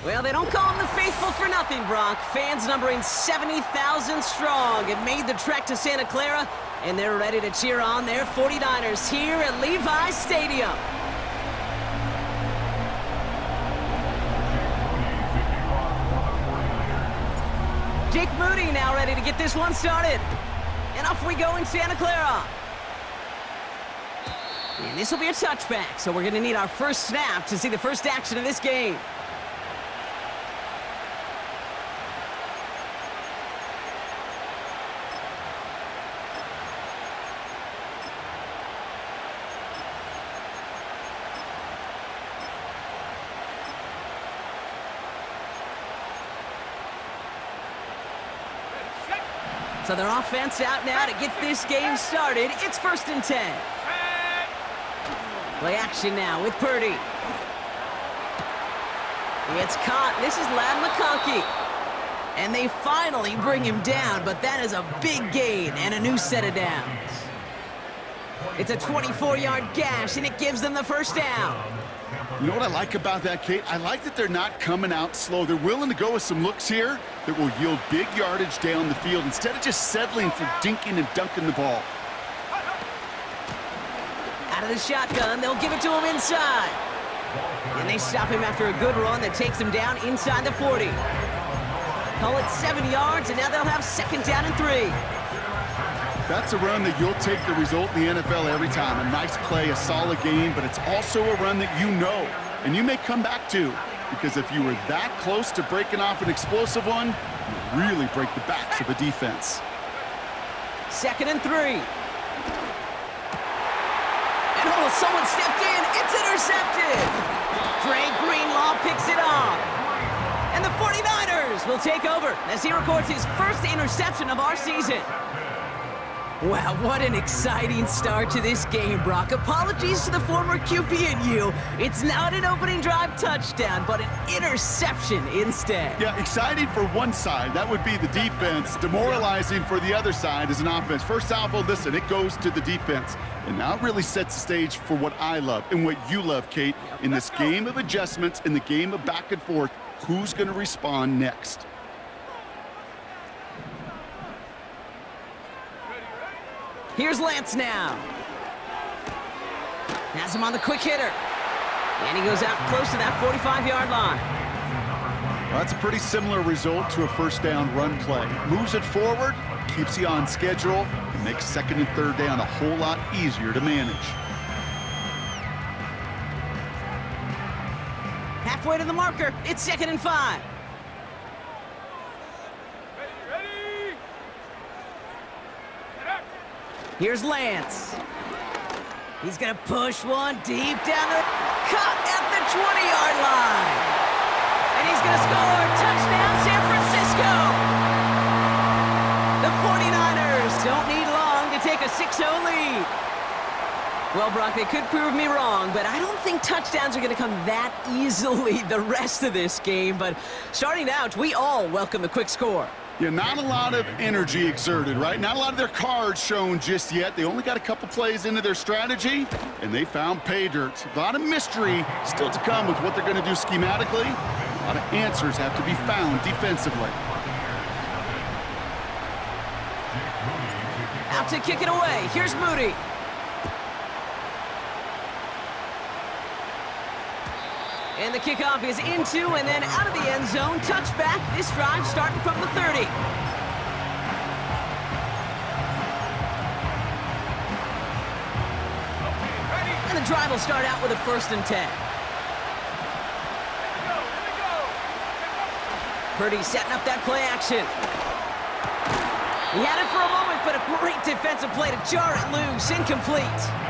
Well, they don't call them the faithful for nothing, Brock. Fans numbering 70,000 strong have made the trek to Santa Clara, and they're ready to cheer on their 49ers here at Levi's Stadium. Jake Moody now ready to get this one started. And off we go in Santa Clara. And this will be a touchback, so we're going to need our first snap to see the first action of this game. So their offense out now to get this game started. It's 1st and 10. Play action now with Purdy. It's caught. This is Ladd McConkey. And they finally bring him down, but that is a big gain and a new set of downs. It's a 24-yard gash, and it gives them the first down. You know what I like about that, Kate? I like that they're not coming out slow. They're willing to go with some looks here that will yield big yardage down the field instead of just settling for dinking and dunking the ball. Out of the shotgun, they'll give it to him inside. And they stop him after a good run that takes him down inside the 40. Call it 7 yards, and now they'll have 2nd down and 3. That's a run that you'll take the result in the NFL every time. A nice play, a solid game, but it's also a run that you know, and you may come back to, because if you were that close to breaking off an explosive one, you really break the backs of a defense. 2nd and 3. And oh, someone stepped in. It's intercepted. Dre Greenlaw picks it off. And the 49ers will take over as he records his first interception of our season. Wow, what an exciting start to this game, Brock. Apologies to the former QB and you. It's not an opening drive touchdown, but an interception instead. Yeah, exciting for one side. That would be the defense. Demoralizing for the other side as an offense. First salvo, listen, it goes to the defense. And now it really sets the stage for what I love and what you love, Kate. In this game of adjustments, in the game of back and forth, who's going to respond next? Here's Lance now. Has him on the quick hitter. And he goes out close to that 45-yard line. Well, that's a pretty similar result to a first down run play. Moves it forward, keeps you on schedule, and makes 2nd and 3rd down a whole lot easier to manage. Halfway to the marker. It's 2nd and 5. Here's Lance. He's going to push one deep down the... Caught at the 20-yard line. And he's going to score. Touchdown, San Francisco. The 49ers don't need long to take a 6-0 lead. Well, Brock, they could prove me wrong, but I don't think touchdowns are going to come that easily the rest of this game. But starting out, we all welcome the quick score. Yeah, not a lot of energy exerted, right? Not a lot of their cards shown just yet. They only got a couple plays into their strategy, and they found pay dirt. A lot of mystery still to come with what they're going to do schematically. A lot of answers have to be found defensively. Out to kick it away. Here's Moody. And the kickoff is into and then out of the end zone. Touchback. This drive starting from the 30. And the drive will start out with a 1st and 10. Purdy setting up that play action. He had it for a moment, but a great defensive play to jar it loose. Incomplete.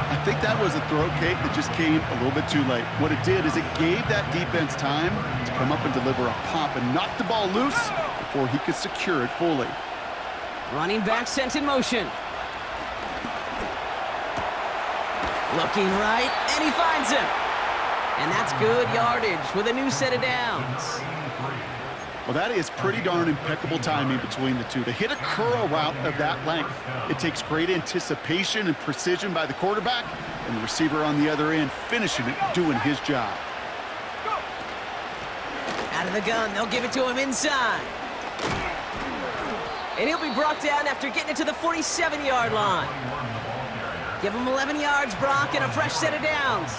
I think that was a throw, Kate, that just came a little bit too late. What it did is it gave that defense time to come up and deliver a pop and knock the ball loose before he could secure it fully. Running back sent in motion. Looking right, and he finds him. And that's good yardage with a new set of downs. Well, that is pretty darn impeccable timing between the two. To hit a curl route of that length, it takes great anticipation and precision by the quarterback, and the receiver on the other end finishing it, doing his job. Out of the gun, they'll give it to him inside. And he'll be brought down after getting it to the 47-yard line. Give him 11 yards, Brock, and a fresh set of downs.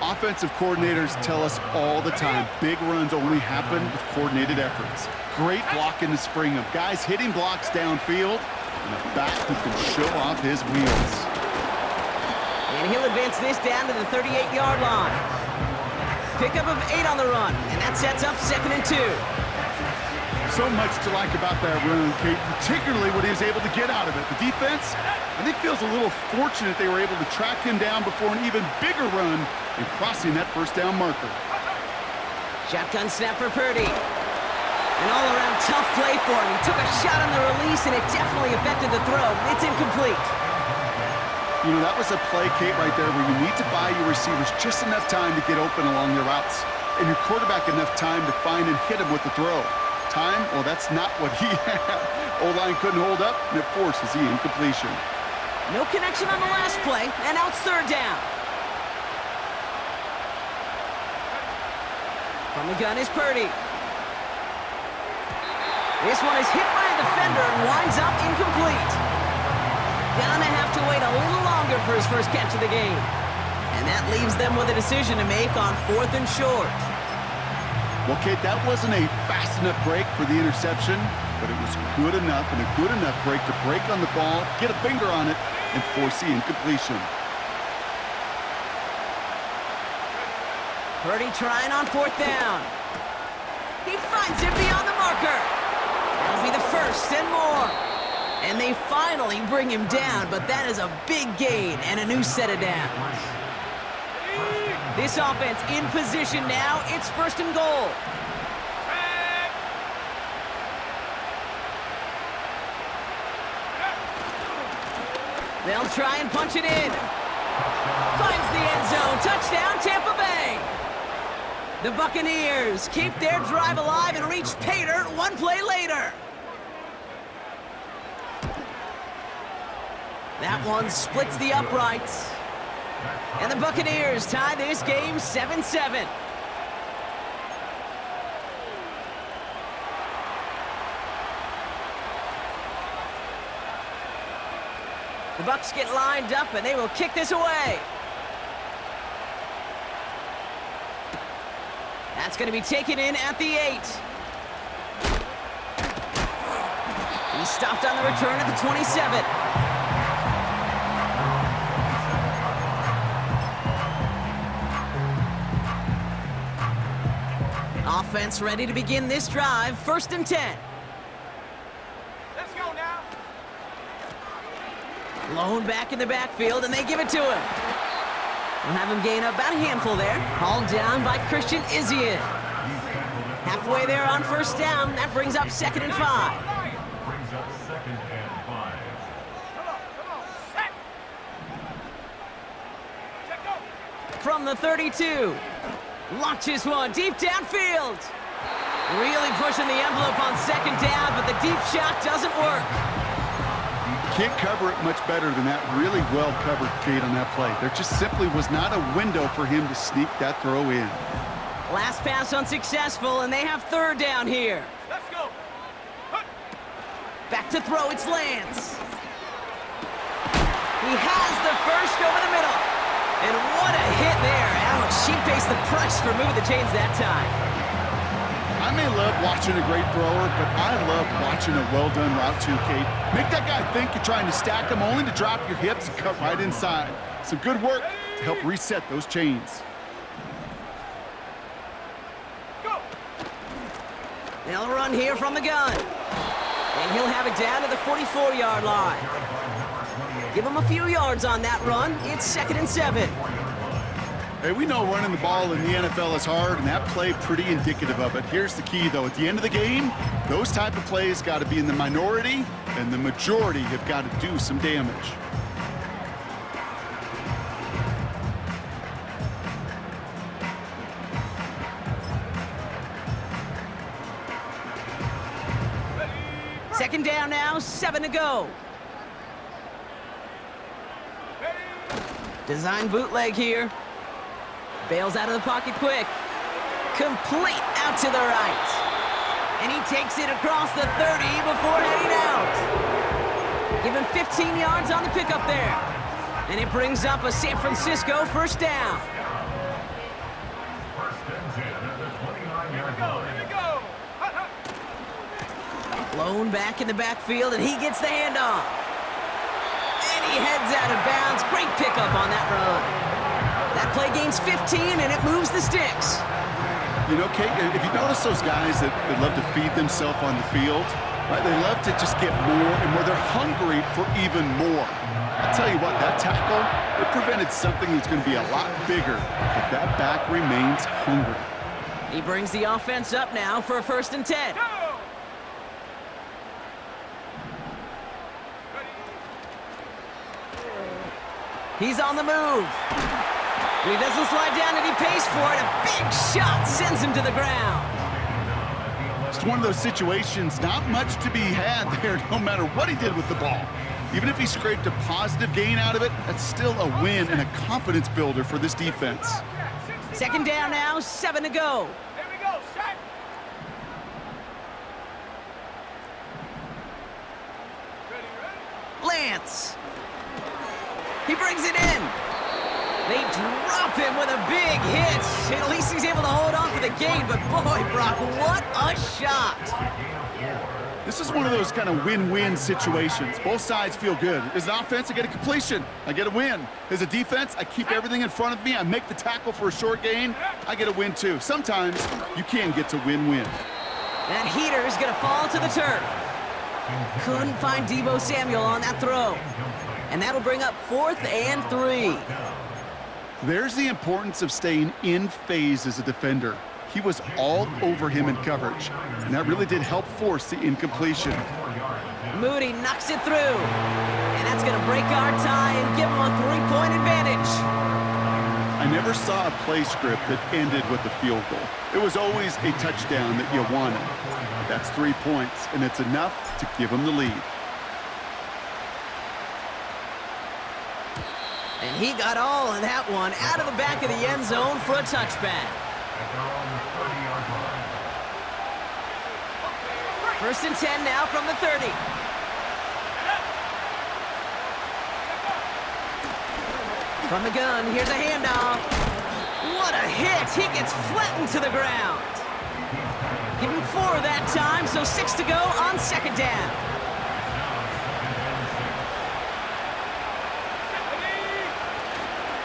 Offensive coordinators tell us all the time, big runs only happen with coordinated efforts. Great blocking to spring them. Guys hitting blocks downfield, and a back who can show off his wheels. And he'll advance this down to the 38-yard line. Pickup of 8 on the run, and that sets up 2nd and 2. So much to like about that run, Kate, particularly what he was able to get out of it. The defense, I think, feels a little fortunate they were able to track him down before an even bigger run and crossing that first down marker. Shotgun snap for Purdy. An all-around tough play for him. He took a shot on the release, and it definitely affected the throw. It's incomplete. You know, that was a play, Kate, right there where you need to buy your receivers just enough time to get open along their routes, and your quarterback enough time to find and hit him with the throw. Time? Well, that's not what he had. O-line couldn't hold up, and it forces the incompletion. No connection on the last play, and now it's 3rd down. From the gun is Purdy. This one is hit by a defender and winds up incomplete. Gonna have to wait a little longer for his first catch of the game. And that leaves them with a decision to make on 4th and short. Well, Kate, that wasn't a fast enough break for the interception, but it was good enough and a good enough break to break on the ball, get a finger on it, and force the incompletion. Purdy trying on 4th down. He finds it beyond the marker. That'll be the 1st and more. And they finally bring him down, but that is a big gain and a new set of downs. This offense in position now. It's 1st and goal. They'll try and punch it in. Finds the end zone. Touchdown, Tampa Bay. The Buccaneers keep their drive alive and reach pay dirt 1 play later. That one splits the uprights. And the Buccaneers tie this game 7-7. The Bucs get lined up, and they will kick this away. That's going to be taken in at the 8. He's stopped on the return at the 27. Offense ready to begin this drive. 1st and 10. Let's go now. Lone back in the backfield, and they give it to him. We'll have him gain up about a handful there. Hauled down by Christian Izien. Halfway there on 1st down. That brings up 2nd and 5. Brings up 2nd and 5. Come on, set. Check go. From the 32. Launches one deep downfield. Really pushing the envelope on 2nd down, but the deep shot doesn't work. Can't cover it much better than that. Really well covered, Kate, on that play. There just simply was not a window for him to sneak that throw in. Last pass unsuccessful, and they have 3rd down here. Let's go. Back to throw, it's Lance. He has the 1st over the middle. And what a hit there. Ouch, she faced the price for moving the chains that time. I may love watching a great thrower, but I love watching a well-done route too, Kate. Make that guy think you're trying to stack him only to drop your hips and cut right inside. Some good work to help reset those chains. Go. They'll run here from the gun. And he'll have it down to the 44-yard line. Give him a few yards on that run. It's 2nd and 7. Hey, we know running the ball in the NFL is hard, and that play pretty indicative of it. Here's the key, though. At the end of the game, those type of plays got to be in the minority, and the majority have got to do some damage. Second down now, 7 to go. Design bootleg here. Bails out of the pocket quick. Complete out to the right. And he takes it across the 30 before heading out. Give him 15 yards on the pickup there. And it brings up a San Francisco first down. First and 10 at the 29-yard line. Here we go. Blown back in the backfield, and he gets the handoff. And he heads out of bounds. Great pickup on that run. That play gains 15, and it moves the sticks. You know, Kate, if you notice those guys that love to feed themselves on the field, right? They love to just get more and more. They're hungry for even more. I'll tell you what, that tackle, it prevented something that's going to be a lot bigger, but that back remains hungry. He brings the offense up now for a first and 10. He's on the move. And he doesn't slide down, and he pays for it. A big shot sends him to the ground. It's one of those situations, not much to be had there, no matter what he did with the ball. Even if he scraped a positive gain out of it, that's still a win and a confidence builder for this defense. Second down now, 7 to go. Here we go. Set. Lance. He brings it in. They drop him with a big hit. At least he's able to hold on for the gain, but boy, Brock, what a shot. This is one of those kind of win-win situations. Both sides feel good. As an offense, I get a completion. I get a win. As a defense, I keep everything in front of me. I make the tackle for a short gain. I get a win, too. Sometimes you can get to win-win. That heater is going to fall to the turf. Couldn't find Deebo Samuel on that throw. And that'll bring up 4th and 3. There's the importance of staying in phase as a defender. He was all over him in coverage, and that really did help force the incompletion. Moody knocks it through, and that's going to break our tie and give him a 3-point advantage. I never saw a play script that ended with a field goal. It was always a touchdown that you wanted. That's 3 points, and it's enough to give him the lead. And he got all of that one out of the back of the end zone for a touchback. First and 10 now from the 30. From the gun, here's a handoff. What a hit! He gets flattened to the ground. Give him 4 that time, so 6 to go on second down.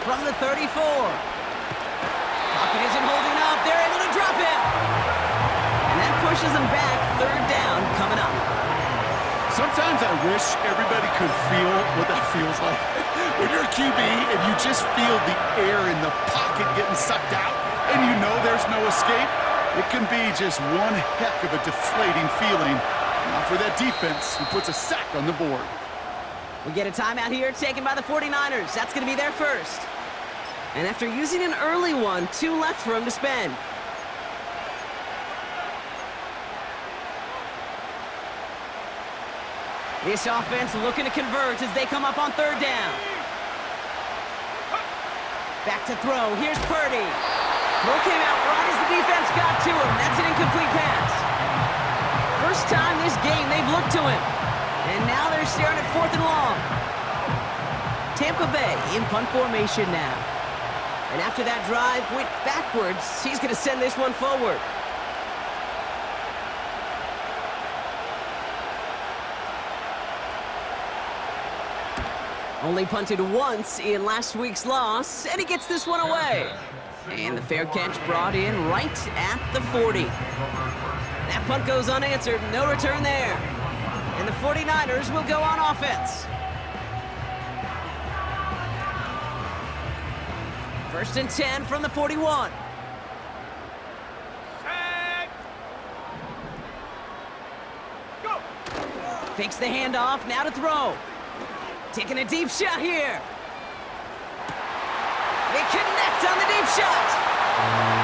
From the 34. Pocket isn't holding up. They're able to drop it. And that pushes them back. Third down coming up. Sometimes I wish everybody could feel what that feels like. When you're a QB and you just feel the air in the pocket getting sucked out and you know there's no escape, it can be just one heck of a deflating feeling. Now for that defense, who puts a sack on the board. We get a timeout here taken by the 49ers. That's going to be their first. And after using an early one, 2 left for him to spend. This offense looking to convert as they come up on third down. Back to throw. Here's Purdy. Throw came out right as the defense got to him. That's an incomplete pass. First time this game they've looked to him. And now they're staring at 4th and long. Tampa Bay in punt formation now. And after that drive went backwards, he's going to send this one forward. Only punted once in last week's loss, and he gets this one away. And the fair catch brought in right at the 40. That punt goes unanswered, no return there. And the 49ers will go on offense. First and 10 from the 41. Set. Go. Fakes the handoff, now to throw. Taking a deep shot here. They connect on the deep shot.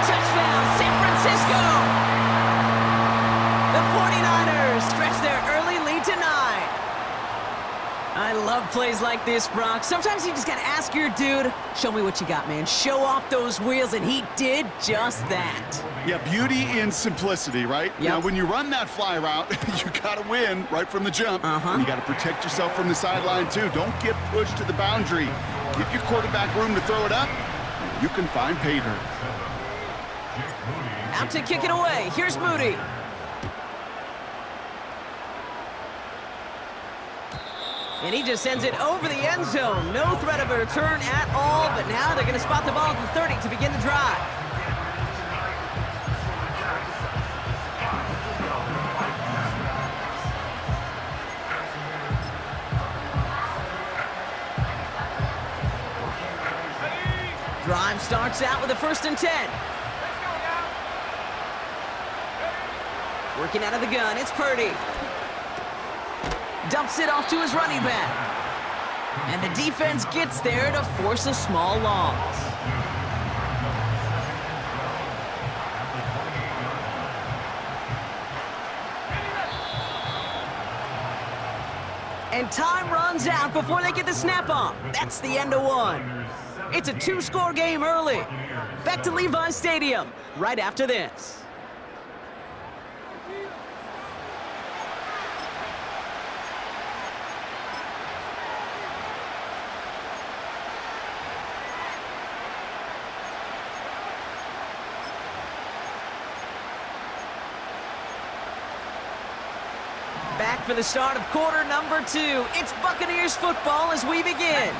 Touchdown, San Francisco. The 49ers stretch their early lead to 9. I love plays like this, Brock. Sometimes you just gotta ask your dude, show me what you got, man. Show off those wheels, and he did just that. Yeah, beauty in simplicity, right? Yep. Now, when you run that fly route, you got to win right from the jump. And you got to protect yourself from the sideline, too. Don't get pushed to the boundary. Give your quarterback room to throw it up, and you can find pay dirt. Out to kick it away. Here's Moody. And he just sends it over the end zone. No threat of a return at all, but now they're going to spot the ball at the 30 to begin the drive. Drive starts out with a 1st and 10. Working out of the gun, it's Purdy. Dumps it off to his running back. And the defense gets there to force a small loss. And time runs out before they get the snap off. That's the end of one. It's a 2-score game early. Back to Levi Stadium right after this. Back for the start of quarter number 2. It's Buccaneers football as we begin.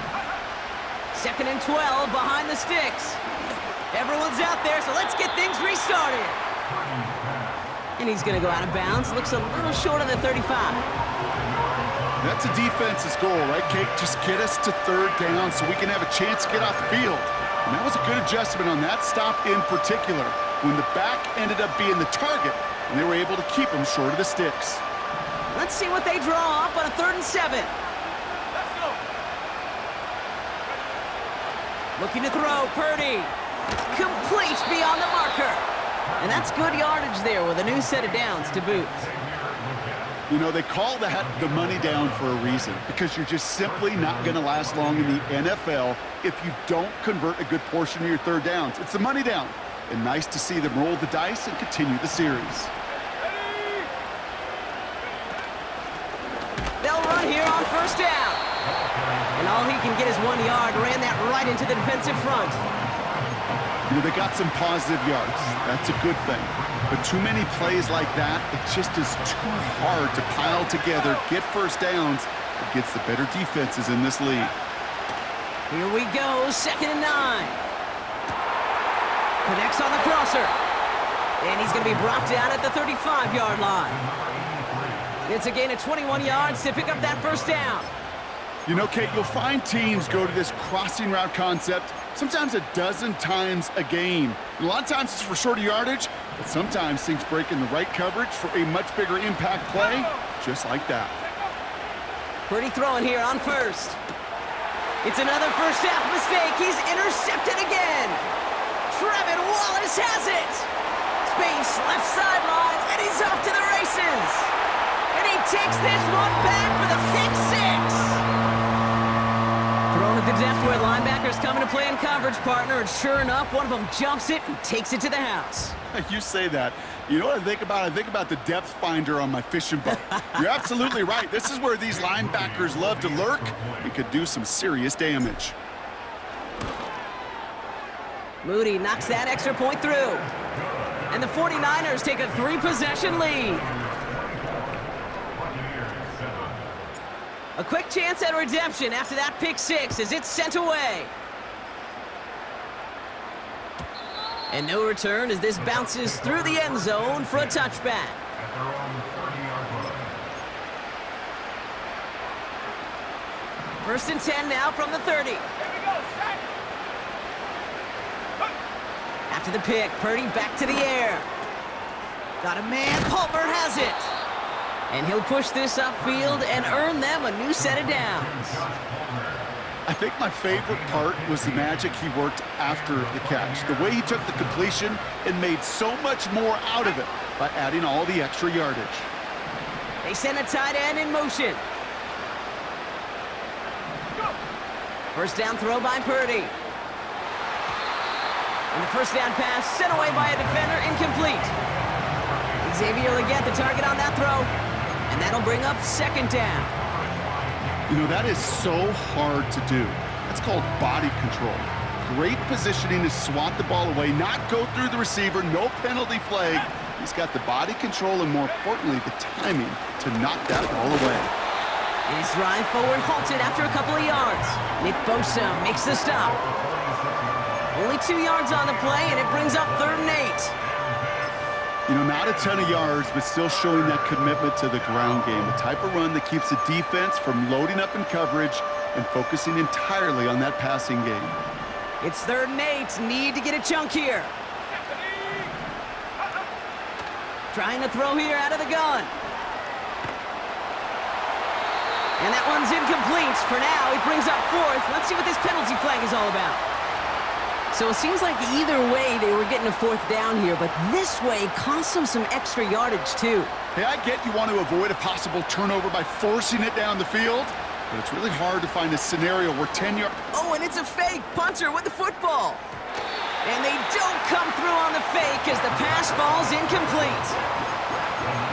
2nd and 12 behind the sticks. Everyone's out there, so let's get things restarted. And he's going to go out of bounds. Looks a little short on the 35. That's a defense's goal, right, Kate? Just get us to 3rd down so we can have a chance to get off the field. And that was a good adjustment on that stop in particular, when the back ended up being the target, and they were able to keep him short of the sticks. Let's see what they draw up on a 3rd and 7. Looking to throw, Purdy. Complete beyond the marker. And that's good yardage there with a new set of downs to boot. You know, they call that the money down for a reason, because you're just simply not going to last long in the NFL if you don't convert a good portion of your 3rd downs. It's the money down. And nice to see them roll the dice and continue the series. They'll run here on 1st down. And all he can get is 1 yard. Ran that right into the defensive front. You know, they got some positive yards. That's a good thing. But too many plays like that, it just is too hard to pile together, get 1st downs against the better defenses in this league. Here we go, 2nd and 9. Connects on the crosser. And he's going to be brought down at the 35-yard line. It's a gain of 21 yards to pick up that 1st down. You know, Kate, you'll find teams go to this crossing route concept sometimes a dozen times a game. And a lot of times it's for shorter yardage, but sometimes things break in the right coverage for a much bigger impact play, just like that. Pretty throwing here on 1st. It's another 1st half mistake. He's intercepted again. Trevin Wallace has it. Space left sideline, and he's off to the races. And he takes this one back for the pick 6. Thrown at the depth where linebackers come into play in coverage, partner, and sure enough, one of them jumps it and takes it to the house. You say that. You know what I think about? I think about the depth finder on my fishing boat. You're absolutely right. This is where these linebackers love to lurk and could do some serious damage. Moody knocks that extra point through. And the 49ers take a 3-possession lead. A quick chance at redemption after that pick 6 as it's sent away. And no return as this bounces through the end zone for a touchback. First and 10 now from the 30. After the pick, Purdy back to the air. Got a man, Palmer has it. And he'll push this upfield and earn them a new set of downs. I think my favorite part was the magic he worked after the catch. The way he took the completion and made so much more out of it by adding all the extra yardage. They send a tight end in motion. First down throw by Purdy. And the first down pass sent away by a defender, incomplete. Xavier Legette, the target on that throw. And that'll bring up second down. You know, that is so hard to do. That's called body control. Great positioning to swat the ball away, not go through the receiver, no penalty flag. He's got the body control and, more importantly, the timing to knock that ball away. His drive forward halted after a couple of yards. Nick Bosa makes the stop. Only 2 yards on the play, and it brings up 3rd and 8. You know, not a ton of yards, but still showing that commitment to the ground game. The type of run that keeps the defense from loading up in coverage and focusing entirely on that passing game. It's 3rd and 8. Need to get a chunk here. Trying to throw here out of the gun. And that one's incomplete. For now, he brings up 4th. Let's see what this penalty flag is all about. So it seems like either way they were getting a 4th down here, but this way cost them some extra yardage too. Hey, I get you want to avoid a possible turnover by forcing it down the field, but it's really hard to find a scenario where 10 yards... Oh, and it's a fake punter with the football. And they don't come through on the fake as the pass falls incomplete.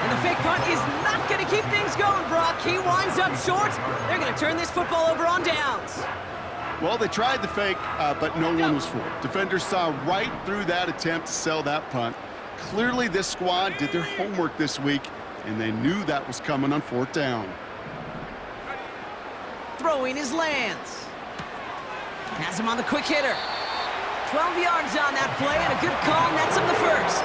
And the fake punt is not going to keep things going, Brock. He winds up short. They're going to turn this football over on downs. Well, they tried the fake, but no one was fooled. Defenders saw right through that attempt to sell that punt. Clearly, this squad did their homework this week, and they knew that was coming on 4th down. Throwing his Lance. Has him on the quick hitter. 12 yards on that play, and a good call nets him the first.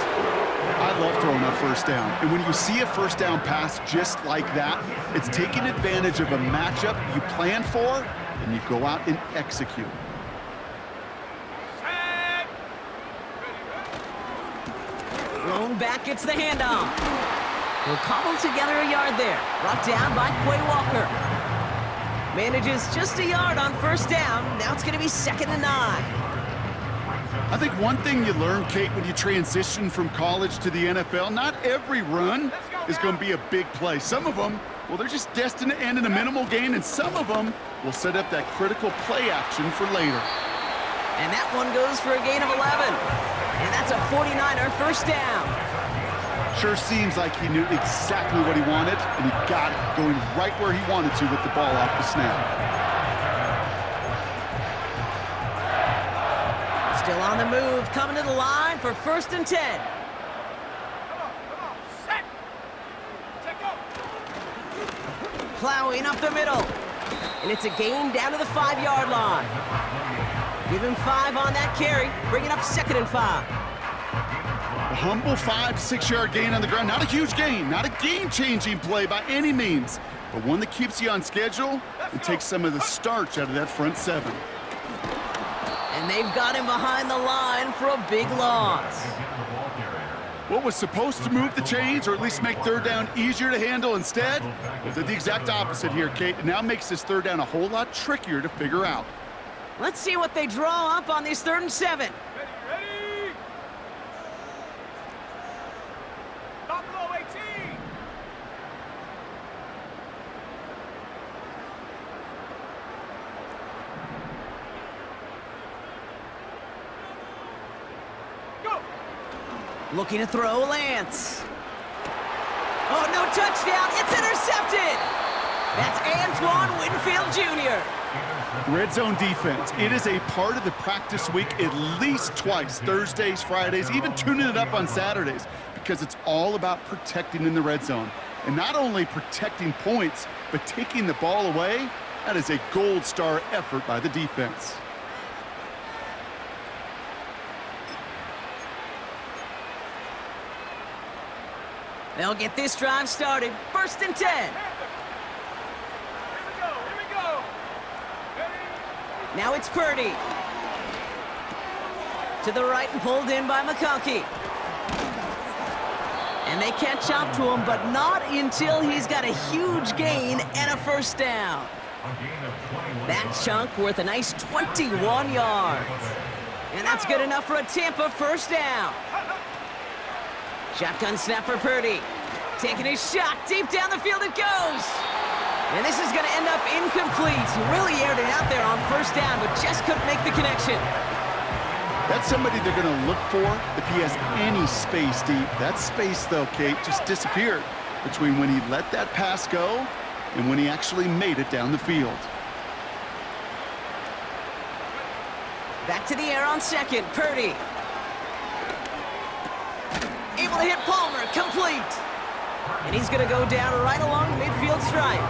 I love throwing that 1st down. And when you see a 1st down pass just like that, it's taking advantage of a matchup you plan for, and you go out and execute. Thrown back, gets the handoff. He'll cobble together a yard there. Brought down by Quay Walker. Manages just a yard on 1st down. Now it's going to be 2nd and 9. I think one thing you learn, Kate, when you transition from college to the NFL, not every run is going to be a big play. Some of them, well, they're just destined to end in a minimal gain, and some of them will set up that critical play action for later. And that one goes for a gain of 11. And that's a 49er 1st down. Sure seems like he knew exactly what he wanted, and he got it, going right where he wanted to with the ball off the snap. Still on the move, coming to the line for 1st and 10. Come on, set. Take up. Plowing up the middle. And it's a gain down to the 5-yard line. Give him 5 on that carry, bringing up 2nd and 5. A humble 5 to 6 yard gain on the ground. Not a huge gain, not a game-changing play by any means, but one that keeps you on schedule and takes some of the starch out of that front 7. And they've got him behind the line for a big loss. What was supposed to move the chains, or at least make 3rd down easier to handle instead, well, did the exact opposite here, Kate. It now makes this 3rd down a whole lot trickier to figure out. Let's see what they draw up on this 3rd and 7. Ready? Buffalo 18. Go. Looking to throw, Lance. Oh, no touchdown. It's intercepted. That's Antoine Winfield Jr. Red zone defense. It is a part of the practice week at least twice, Thursdays, Fridays, even tuning it up on Saturdays, because it's all about protecting in the red zone. And not only protecting points, but taking the ball away. That is a gold star effort by the defense. They'll get this drive started. 1st and 10. Here we go. Ready? Now it's Purdy. To the right and pulled in by McConkey. And they catch up to him, but not until he's got a huge gain and a 1st down. That chunk worth a nice 21 yards. And that's good enough for a Tampa 1st down. Shotgun snap for Purdy. Taking his shot. Deep down the field it goes. And this is going to end up incomplete. He really aired it out there on 1st down, but just couldn't make the connection. That's somebody they're going to look for if he has any space deep. That space, though, Kate, just disappeared between when he let that pass go and when he actually made it down the field. Back to the air on second. Purdy. Able to hit Palmer. Complete. And he's going to go down right along the midfield stripe.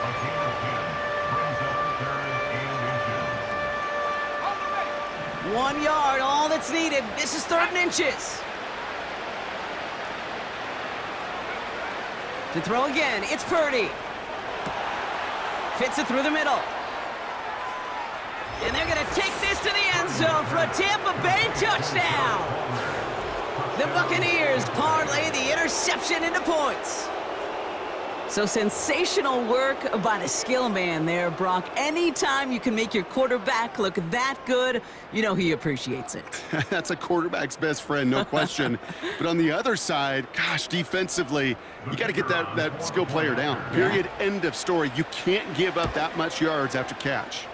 A gain of 10 brings up 3rd and inches. 1 yard, all that's needed. This is 3rd and inches. To throw again, it's Purdy. Fits it through the middle. And they're going to take this to the end zone for a Tampa Bay touchdown. The Buccaneers parlay the interception into points. So sensational work by the skill man there, Brock. Anytime you can make your quarterback look that good, you know he appreciates it. That's a quarterback's best friend, no question. But on the other side, gosh, defensively, you got to get that skill player down. Period, end of story. You can't give up that much yards after catch.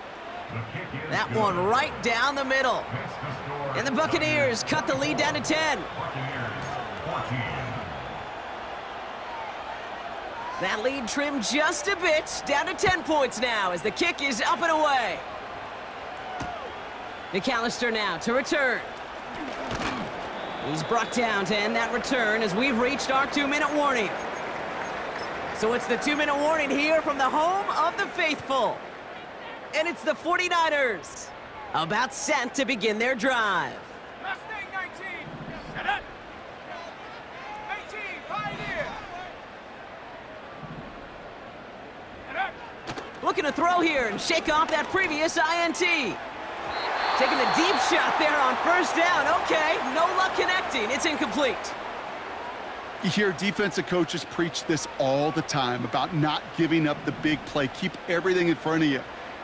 That one right down the middle. And the Buccaneers cut the lead down to 10. That lead trimmed just a bit, down to 10 points now as the kick is up and away. McAllister now to return. He's brought down to end that return as we've reached our 2-minute warning. So it's the 2-minute warning here from the home of the faithful. And it's the 49ers about set to begin their drive. Mustang 19. Set up. 18. Pioneer. Set up. Looking to throw here and shake off that previous INT. Taking the deep shot there on 1st down. Okay, no luck connecting. It's incomplete. You hear defensive coaches preach this all the time about not giving up the big play. Keep everything in front of you.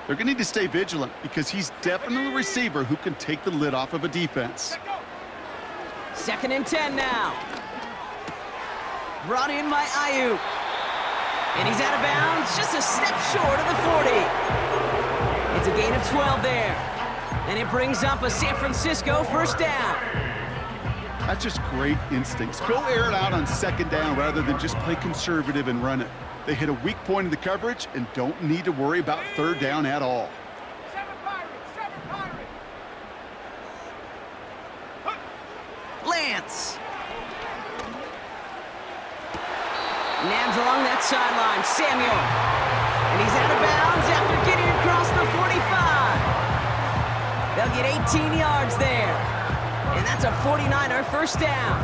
They're going to need to stay vigilant because he's definitely a receiver who can take the lid off of a defense. 2nd and 10 now. Brought in by Ayuk. And he's out of bounds, just a step short of the 40. It's a gain of 12 there. And it brings up a San Francisco 1st down. That's just great instincts. Go air it out on 2nd down rather than just play conservative and run it. They hit a weak point in the coverage and don't need to worry about 3rd down at all. 7 Pirates. 7 Pirates. Lance. Nabs along that sideline. Samuel. And he's out of bounds after getting across the 45. They'll get 18 yards there. And that's a 49er 1st down.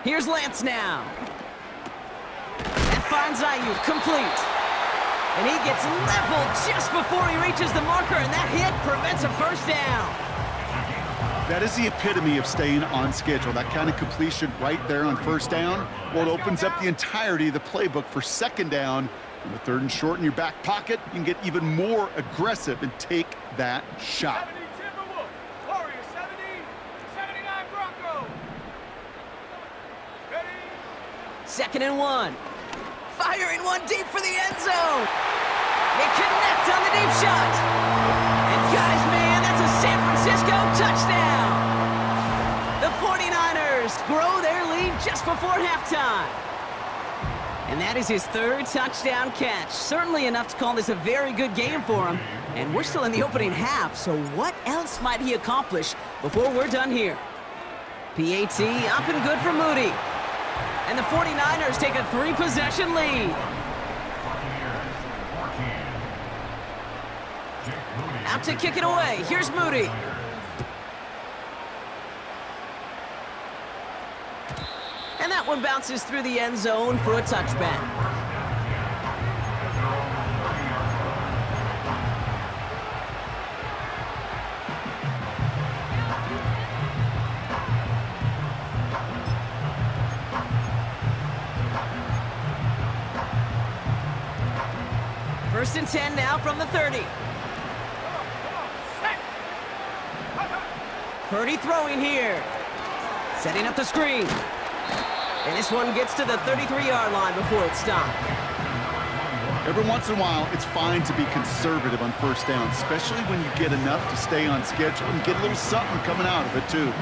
Here's Lance now. That finds Ayuk, complete. And he gets leveled just before he reaches the marker, and that hit prevents a 1st down. That is the epitome of staying on schedule. That kind of completion right there on 1st down. Well, it opens up the entirety of the playbook for 2nd down. In the 3rd and short in your back pocket, you can get even more aggressive and take that shot. 70 Timberwolves. Warriors 70. 79 Broncos. Ready? 2nd and 1. Firing one deep for the end zone. They connect on the deep shot. And guys, man, that's a San Francisco touchdown. The 49ers grow their lead just before halftime. And that is his 3rd touchdown catch. Certainly enough to call this a very good game for him. And we're still in the opening half, so what else might he accomplish before we're done here? PAT up and good for Moody. And the 49ers take a 3-possession lead. Out to kick it away. Here's Moody. And that one bounces through the end zone for a touchback. and 10 now from the 30. Purdy throwing here. Setting up the screen. And this one gets to the 33-yard line before it's stopped. Every once in a while, it's fine to be conservative on first down, especially when you get enough to stay on schedule and get a little something coming out of it, too.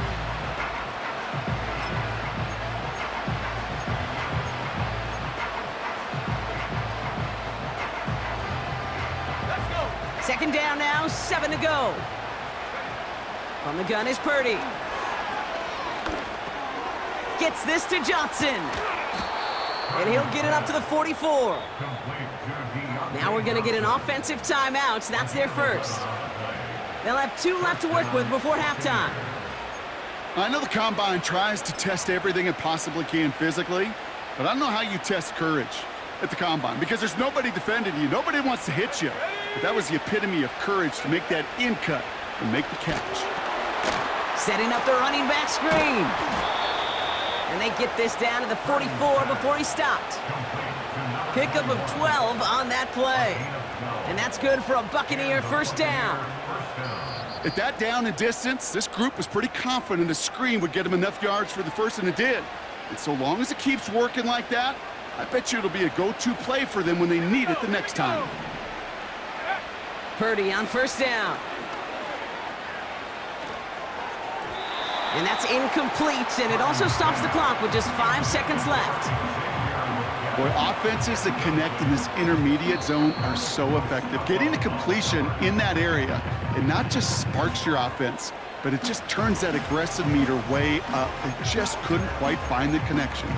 Second down now, 7 to go. From the gun is Purdy. Gets this to Johnson. And he'll get it up to the 44. Now we're going to get an offensive timeout. That's their first. They'll have 2 left to work with before halftime. I know the Combine tries to test everything it possibly can physically, but I don't know how you test courage at the Combine because there's nobody defending you. Nobody wants to hit you. But that was the epitome of courage to make that in cut and make the catch. Setting up the running back screen. And they get this down to the 44 before he stopped. Pickup of 12 on that play. And that's good for a Buccaneer first down. At that down and distance, this group was pretty confident the screen would get them enough yards for the first, and it did. And so long as it keeps working like that, I bet you it'll be a go-to play for them when they need it the next time. Purdy on first down. And that's incomplete, and it also stops the clock with just 5 seconds left. Boy, offenses that connect in this intermediate zone are so effective. Getting a completion in that area, it not just sparks your offense, but it just turns that aggressive meter way up. They just couldn't quite find the connection.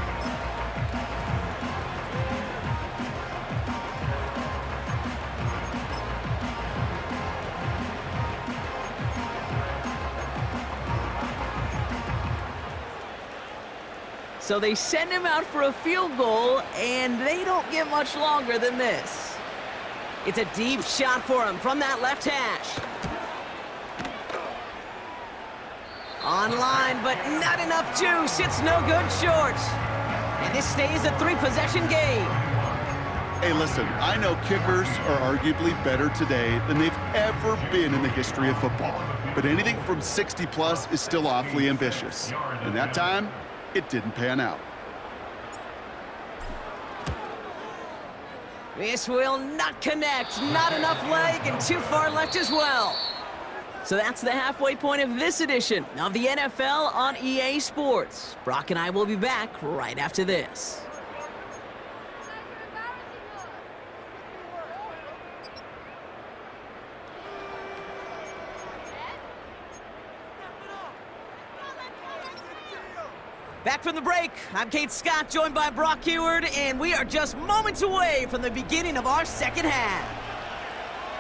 So they send him out for a field goal, and they don't get much longer than this. It's a deep shot for him from that left hash. Online, but not enough juice. It's no good short. And this stays a 3-possession game. Hey, listen, I know kickers are arguably better today than they've ever been in the history of football. But anything from 60+ is still awfully ambitious. And that time, it didn't pan out. This will not connect. Not enough leg and too far left as well. So that's the halfway point of this edition of the NFL on EA Sports. Brock and I will be back right after this. Back from the break, I'm Kate Scott, joined by Brock Heward, and we are just moments away from the beginning of our second half.